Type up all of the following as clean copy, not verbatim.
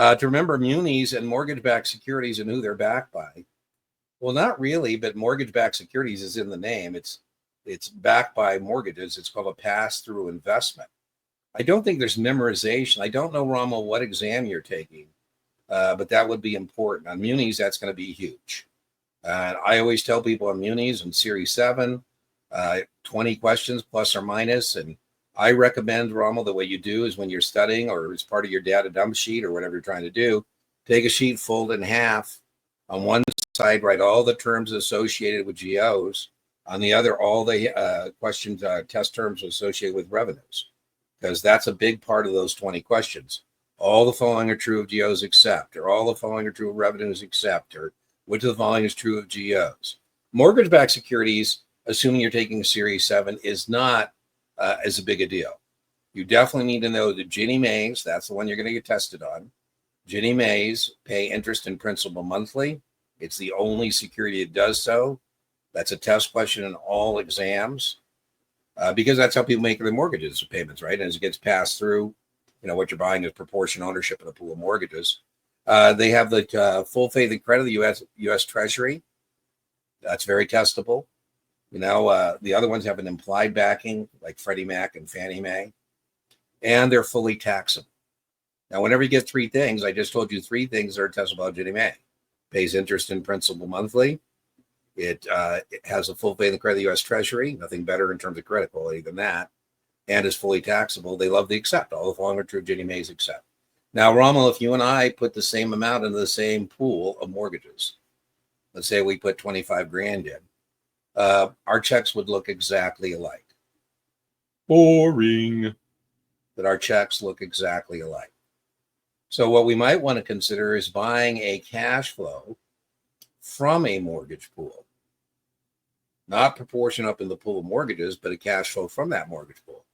To remember munis and mortgage-backed securities and who they're backed by. Well, not really, but mortgage-backed securities is in the name. It's backed by mortgages. It's called a pass-through investment. I don't think there's memorization. I don't know, Rommel, what exam you're taking, but that would be important. On munis, that's going to be huge. And I always tell people on munis and Series 7, 20 questions plus or minus. And I recommend, Rommel, the way you do is when you're studying or as part of your data dump sheet or whatever you're trying to do, take a sheet, fold it in half. On one side, write all the terms associated with GOs. On the other, all the questions, test terms associated with revenues, because that's a big part of those 20 questions. All the following are true of GOs except, or all the following are true of revenues except, or which of the following is true of GOs. Mortgage-backed securities, assuming you're taking a Series 7, is not as big a deal. You definitely need to know that Ginnie Mae's, that's the one you're going to get tested on. Ginnie Mae's pay interest and principal monthly. It's the only security that does so. That's a test question in all exams because that's how people make their mortgages payments, right? And as it gets passed through, what you're buying is proportion ownership in a pool of mortgages. They have the full faith and credit of the U.S. Treasury. That's very testable. The other ones have an implied backing like Freddie Mac and Fannie Mae, and they're fully taxable. Now, whenever you get three things, I just told you three things that are testable on Ginnie Mae. Pays interest and principal monthly. It has a full faith and credit of the U.S. Treasury, nothing better in terms of credit quality than that, and is fully taxable. They love the except. All the following are true of Ginnie Mae's except. Now, Rommel, if you and I put the same amount into the same pool of mortgages, let's say we put 25 grand in, our checks would look exactly alike. Boring. That our checks look exactly alike. So what we might want to consider is buying a cash flow from a mortgage pool. Not proportion up in the pool of mortgages, but a cash flow from that mortgage pool.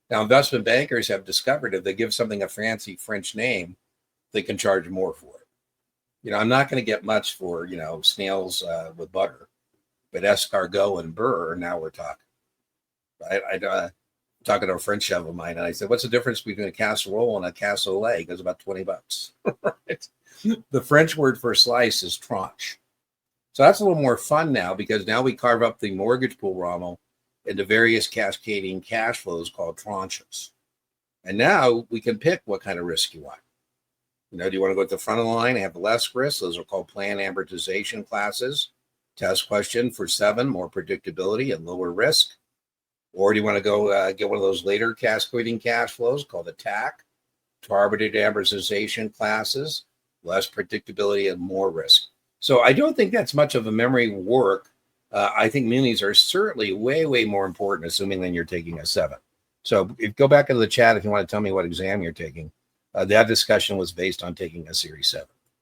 Now, investment bankers have discovered if they give something a fancy French name, they can charge more for it. I'm not going to get much for, snails with butter, but escargot and burr, now we're talking. I talking to a French chef of mine, and I said, what's the difference between a casserole and a cassoulet? It goes about $20. Right? The French word for slice is tranche. So that's a little more fun now because now we carve up the mortgage pool, Rommel, into various cascading cash flows called tranches. And now we can pick what kind of risk you want. Do you want to go at the front of the line and have less risk? Those are called planned amortization classes. Test question for 7, more predictability and lower risk. Or do you want to go get one of those later cascading cash flows called a TAC, targeted amortization classes, less predictability and more risk? So I don't think that's much of a memory work. I think munis are certainly way, way more important, assuming that you're taking a 7. So go back into the chat if you want to tell me what exam you're taking. That discussion was based on taking a Series 7.